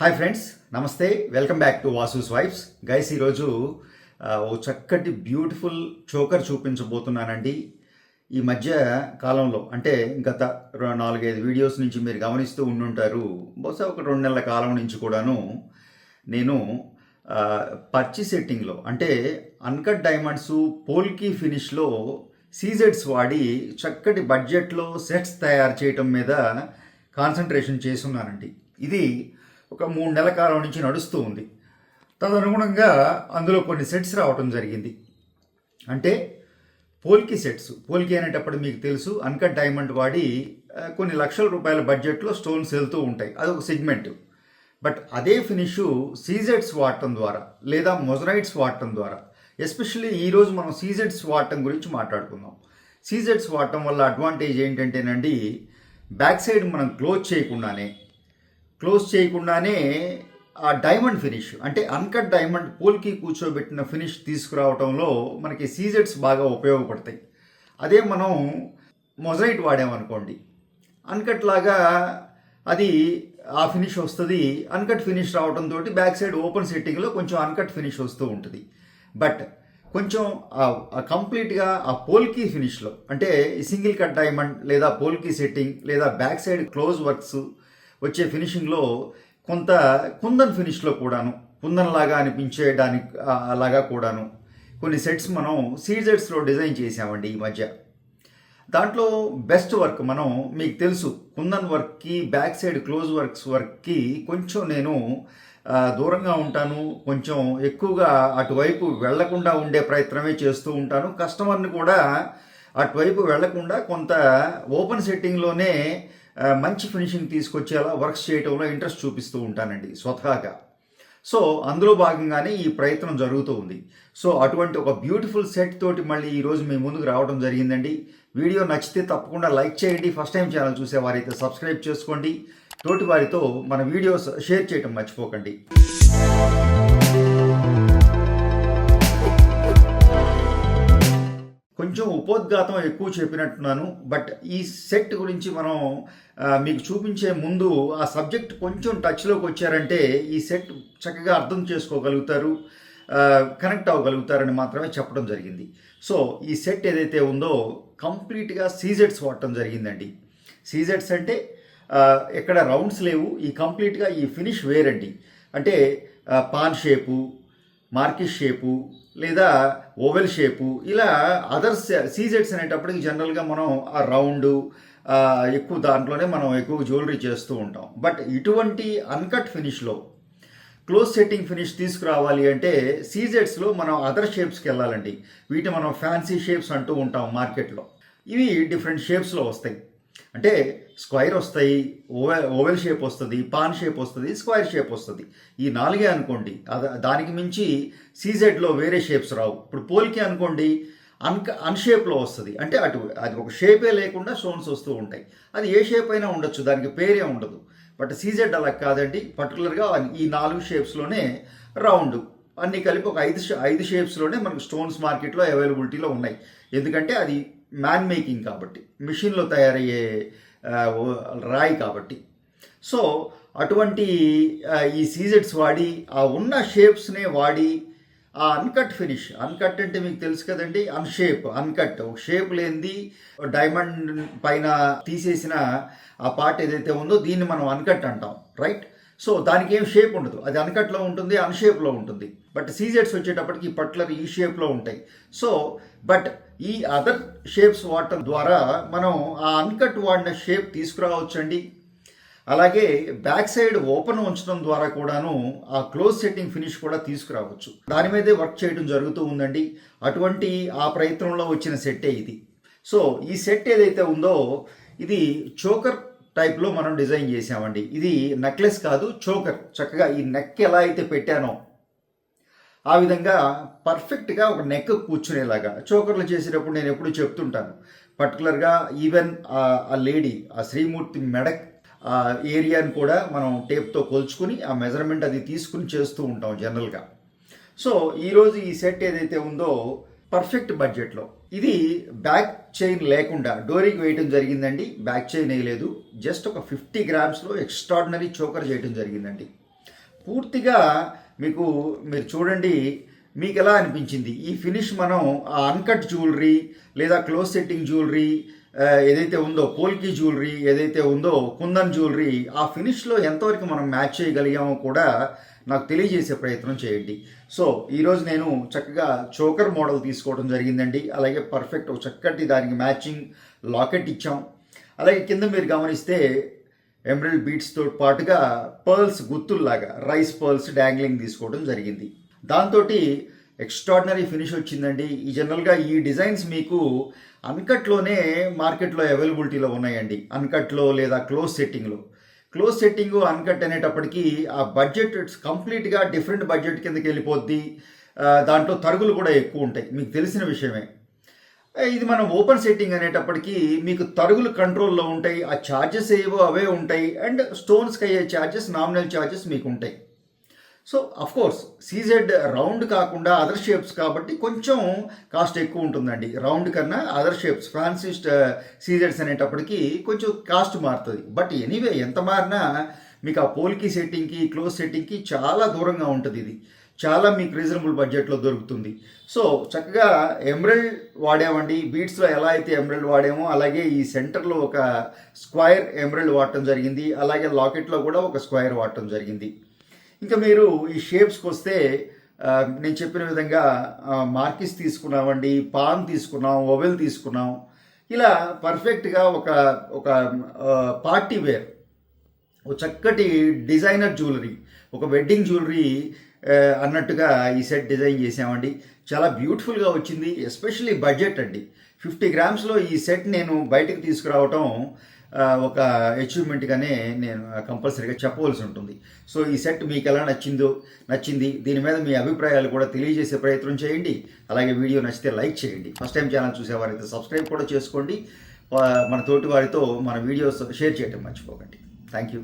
Hi friends, నమస్తే. Welcome back to Vasu's wives. Guys, ఈరోజు ఓ చక్కటి బ్యూటిఫుల్ చోకర్ చూపించబోతున్నానండి. ఈ మధ్య కాలంలో అంటే గత 4-5 వీడియోస్ నుంచి మీరు గమనిస్తూ ఉండుంటారు. బహుశా ఒక 2 నెలల కాలం నుంచి కూడాను నేను పర్చి సెట్టింగ్లో అంటే అన్కట్ డైమండ్స్ పోల్కీ ఫినిష్లో సీజెడ్స్ వాడి చక్కటి బడ్జెట్లో సెట్స్ తయారు చేయటం మీద కాన్సన్ట్రేషన్ చేస్తున్నానండి. ఇది ఒక 3 నెలల కాలం నుంచి నడుస్తూ ఉంది. తదనుగుణంగా అందులో కొన్ని సెట్స్ రావటం జరిగింది. అంటే పోల్కీ సెట్స్. పోల్కీ అనేటప్పుడు మీకు తెలుసు, అన్కట్ డైమండ్ వాడి కొన్ని లక్షల రూపాయల బడ్జెట్లో స్టోన్స్ వెళ్తూ ఉంటాయి. అదొక సెగ్మెంట్. బట్ అదే ఫినిషు సీజెడ్స్ వాడటం ద్వారా లేదా మొజరైట్స్ వాడటం ద్వారా, ఎస్పెషల్లీ ఈరోజు మనం సీజెడ్స్ వాడటం గురించి మాట్లాడుకుందాం. సీజెడ్స్ వాడటం వల్ల అడ్వాంటేజ్ ఏంటంటేనండి, బ్యాక్ సైడ్ మనం క్లోజ్ చేయకుండానే ఆ డైమండ్ ఫినిష్ అంటే అన్కట్ డైమండ్ పోల్కి కూర్చోబెట్టిన ఫినిష్ తీసుకురావడంలో మనకి సీజెడ్స్ బాగా ఉపయోగపడతాయి. అదే మనం మొజరైట్ వాడామనుకోండి, అన్కట్ లాగా అది ఆ ఫినిష్ వస్తుంది. అన్కట్ ఫినిష్ రావడంతో బ్యాక్ సైడ్ ఓపెన్ సెట్టింగ్లో కొంచెం అన్కట్ ఫినిష్ వస్తూ ఉంటుంది. బట్ కొంచెం కంప్లీట్గా ఆ పోల్కీ ఫినిష్లో అంటే సింగిల్ కట్ డైమండ్ లేదా పోల్కీ సెట్టింగ్ లేదా బ్యాక్ సైడ్ క్లోజ్ వర్క్స్ వచ్చే ఫినిషింగ్లో కొంత కుందన్ ఫినిష్లో కూడాను, కుందన్ లాగా అనిపించేయడానికి అలాగా కూడాను కొన్ని సెట్స్ మనం సీజెడ్స్లో డిజైన్ చేసామండి ఈ మధ్య. దాంట్లో బెస్ట్ వర్క్ మనం మీకు తెలుసు, కుందన్ వర్క్కి బ్యాక్ సైడ్ క్లోజ్ వర్క్కి కొంచెం నేను దూరంగా ఉంటాను. కొంచెం ఎక్కువగా అటువైపు వెళ్లకుండా ఉండే ప్రయత్నమే చేస్తూ ఉంటాను. కస్టమర్ని కూడా అటువైపు వెళ్లకుండా కొంత ఓపెన్ సెట్టింగ్లోనే మంచి ఫినిషింగ్ తీసుకొచ్చేలా వర్క్స్ చేయడంలో ఇంట్రెస్ట్ చూపిస్తూ ఉంటానండి స్వతహాగా. సో అందులో భాగంగానే ఈ ప్రయత్నం జరుగుతూ ఉంది. సో అటువంటి ఒక బ్యూటిఫుల్ సెట్ తోటి మళ్ళీ ఈరోజు మీ ముందుకు రావడం జరిగిందండి. వీడియో నచ్చితే తప్పకుండా లైక్ చేయండి. ఫస్ట్ టైం ఛానల్ చూసేవారైతే సబ్స్క్రైబ్ చేసుకోండి. తోటి వారితో మన వీడియోస్ షేర్ చేయడం మర్చిపోకండి. కొంచెం ఉపోద్ఘాతం ఎక్కువ చెప్పినట్టున్నాను. బట్ ఈ సెట్ గురించి మనం మీకు చూపించే ముందు ఆ సబ్జెక్ట్ కొంచెం టచ్లోకి వచ్చారంటే ఈ సెట్ చక్కగా అర్థం చేసుకోగలుగుతారు, కనెక్ట్ అవ్వగలుగుతారని మాత్రమే చెప్పడం జరిగింది. సో ఈ సెట్ ఏదైతే ఉందో కంప్లీట్గా సీజెడ్స్ వాడటం జరిగిందండి. సీజెడ్స్ అంటే ఎక్కడ రౌండ్స్ లేవు. ఈ కంప్లీట్గా ఈ ఫినిష్ వేరండి. అంటే పాన్ షేపు, మార్కిష్ షేపు లేదా ఓవెల్ షేపు, ఇలా అదర్స్ సీజెడ్స్ అనేటప్పటికి జనరల్గా మనం ఆ రౌండ్ ఎక్కువ దాంట్లోనే మనం ఎక్కువ జ్యువెలరీ చేస్తూ ఉంటాం. బట్ ఇటువంటి అన్కట్ ఫినిష్లో క్లోజ్ సెట్టింగ్ ఫినిష్ తీసుకురావాలి అంటే సీజెడ్స్లో మనం అదర్ షేప్స్కి వెళ్ళాలండి. వీటిని మనం ఫ్యాన్సీ షేప్స్ అంటూ ఉంటాం మార్కెట్లో. ఇవి డిఫరెంట్ షేప్స్లో వస్తాయి. అంటే స్క్వైర్ వస్తాయి, ఓవెల్ షేప్ వస్తుంది, పాన్ షేప్ వస్తుంది, స్క్వైర్ షేప్ వస్తుంది. ఈ 4 అనుకోండి. దానికి మించి సీజెడ్లో వేరే షేప్స్ రావు. ఇప్పుడు పోల్కి అనుకోండి, అన్షేప్లో వస్తుంది. అంటే అది ఒక షేపే లేకుండా స్టోన్స్ వస్తూ ఉంటాయి. అది ఏ షేప్ అయినా ఉండొచ్చు, దానికి పేరే ఉండదు. బట్ సీజెడ్ అలా కాదండి. పర్టికులర్గా ఈ 4 షేప్స్లోనే రౌండ్ అన్నీ కలిపి ఒక 5 షేప్స్లోనే మనకు స్టోన్స్ మార్కెట్లో అవైలబిలిటీలో ఉన్నాయి. ఎందుకంటే అది మ్యాన్ మేకింగ్ కాబట్టి, మిషన్లో తయారయ్యే రాయి కాబట్టి. సో అటువంటి ఈ సీజెడ్స్ వాడి ఆ ఉన్న షేప్స్నే వాడి ఆ అన్కట్ ఫినిష్, అన్కట్ అంటే మీకు తెలుసు కదండి, అన్కట్ ఒక షేప్ లేనిది డైమండ్ పైన తీసేసిన ఆ పార్ట్ ఏదైతే ఉందో దీన్ని మనం అన్కట్ అంటాం, రైట్? సో దానికి ఏం షేప్ ఉండదు, అది అన్కట్లో ఉంటుంది, అన్షేప్లో ఉంటుంది. బట్ సీజెడ్స్ వచ్చేటప్పటికి పర్టికులర్ ఈ షేప్లో ఉంటాయి. సో బట్ ఈ అదర్ షేప్స్ వాడటం ద్వారా మనం ఆ అన్కట్ వాడిన షేప్ తీసుకురావచ్చండి. అలాగే బ్యాక్ సైడ్ ఓపెన్ ఉంచడం ద్వారా కూడాను ఆ క్లోజ్ సెట్టింగ్ ఫినిష్ కూడా తీసుకురావచ్చు. దాని మీదే వర్క్ చేయడం జరుగుతూ ఉందండి. అటువంటి ఆ ప్రయత్నంలో వచ్చిన సెట్టే ఇది. సో ఈ సెట్ ఏదైతే ఉందో ఇది చోకర్ టైప్లో మనం డిజైన్ చేసామండి. ఇది నెక్లెస్ కాదు, చోకర్. చక్కగా ఈ నెక్ ఎలా అయితే పెట్టానో ఆ విధంగా పర్ఫెక్ట్గా ఒక నెక్ కూర్చునేలాగా చోకర్లు చేసేటప్పుడు నేను ఎప్పుడు చెప్తుంటాను. పర్టికులర్గా ఈవెన్ ఆ లేడీ, ఆ శ్రీమూర్తి మెడక్ ఏరియాని కూడా మనం టేప్తో కొలుచుకుని ఆ మెజర్మెంట్ అది తీసుకుని చేస్తూ ఉంటాం జనరల్గా. సో ఈరోజు ఈ సెట్ ఏదైతే ఉందో పర్ఫెక్ట్ బడ్జెట్లో, ఇది బ్యాక్ చైన్ లేకుండా డోరీకి వేయటం జరిగిందండి. బ్యాక్ చైన్ వేయలేదు, జస్ట్ ఒక 50 గ్రామ్స్లో ఎక్స్ట్రాడినరీ చోకర్ చేయటం జరిగిందండి. పూర్తిగా మీరు చూడండి, మీకు ఎలా అనిపించింది ఈ ఫినిష్? మనం ఆ అన్కట్ జ్యువెలరీ లేదా క్లోజ్ సెట్టింగ్ జ్యువెలరీ ఏదైతే ఉందో, పోల్కి జ్యువెలరీ ఏదైతే ఉందో, కుందన్ జ్యువెలరీ, ఆ ఫినిష్లో ఎంతవరకు మనం మ్యాచ్ చేయగలిగామో కూడా నాకు తెలియజేసే ప్రయత్నం చేయండి. సో ఈరోజు నేను చక్కగా చోకర్ మోడల్ తీసుకోవడం జరిగిందండి. అలాగే పర్ఫెక్ట్ ఒక చక్కటి దానికి మ్యాచింగ్ లాకెట్ ఇచ్చాం. అలాగే కింద మీరు గమనిస్తే ఎమరల్డ్ బీట్స్తో పాటుగా పర్ల్స్ గుత్తుల్లాగా రైస్ పర్ల్స్ డాంగ్లింగ్ తీసుకోవడం జరిగింది. దాంతో ఎక్స్ట్రాడినరీ ఫినిష్ వచ్చిందండి. ఈ జనరల్గా ఈ డిజైన్స్ మీకు అన్కట్లోనే మార్కెట్లో అవైలబిలిటీలో ఉన్నాయండి. అన్కట్లో లేదా క్లోజ్ సెట్టింగ్ అన్కట్ అనేటప్పటికీ ఆ బడ్జెట్ కంప్లీట్గా డిఫరెంట్ బడ్జెట్ కిందకి వెళ్ళిపోద్ది. దాంట్లో తరుగులు కూడా ఎక్కువ ఉంటాయి, మీకు తెలిసిన విషయమే. ఇది మనం ఓపెన్ సెట్టింగ్ అనేటప్పటికీ మీకు తరుగులు కంట్రోల్లో ఉంటాయి, ఆ ఛార్జెస్ ఏవో అవే ఉంటాయి, అండ్ స్టోన్స్కి అయ్యే ఛార్జెస్, నామినల్ ఛార్జెస్ మీకు ఉంటాయి. సో అఫ్కోర్స్ సీజెడ్ రౌండ్ కాకుండా అదర్ షేప్స్ కాబట్టి కొంచెం కాస్ట్ ఎక్కువ ఉంటుందండి. రౌండ్ కన్నా అదర్ షేప్స్ ఫ్యాన్సీ సీజెడ్స్ అనేటప్పటికి కొంచెం కాస్ట్ మారుతుంది. బట్ ఎనీవే ఎంత మారినా మీకు ఆ పోల్కి సెట్టింగ్కి, క్లోజ్ సెట్టింగ్కి చాలా దూరంగా ఉంటుంది. ఇది చాలా మీకు రీజనబుల్ బడ్జెట్లో దొరుకుతుంది. సో చక్కగా ఎమరల్డ్ వాడామండి. బీట్స్లో ఎలా అయితే ఎమరల్డ్ వాడామో అలాగే ఈ సెంటర్లో ఒక స్క్వైర్ ఎమరల్డ్ వాడటం జరిగింది. అలాగే లాకెట్లో కూడా ఒక స్క్వైర్ వాడటం జరిగింది. ఇంకా మీరు ఈ షేప్స్కి వస్తే నేను చెప్పిన విధంగా మార్కిస్ తీసుకున్నామండి, పాన్ తీసుకున్నాం, ఓవెల్ తీసుకున్నాం. ఇలా పర్ఫెక్ట్గా ఒక పార్టీ వేర్, ఒక చక్కటి డిజైనర్ జ్యువెలరీ, ఒక వెడ్డింగ్ జ్యువెలరీ అన్నట్టుగా ఈ సెట్ డిజైన్ చేసామండి. చాలా బ్యూటిఫుల్గా వచ్చింది. ఎస్పెషల్లీ బడ్జెట్ అండి. 50 గ్రామ్స్లో ఈ సెట్ నేను బయటకు తీసుకురావటం ఒక అచీవ్మెంట్గానే నేను కంపల్సరీగా చెప్పవలసి ఉంటుంది. సో ఈ సెట్ మీకు ఎలా నచ్చింది, దీని మీద మీ అభిప్రాయాలు కూడా తెలియజేసే ప్రయత్నం చేయండి. అలాగే వీడియో నచ్చితే లైక్ చేయండి. ఫస్ట్ టైం ఛానల్ చూసేవారైతే సబ్స్క్రైబ్ కూడా చేసుకోండి. మన తోటి వారితో మన వీడియోస్ షేర్ చేయడం మర్చిపోకండి. Thank you.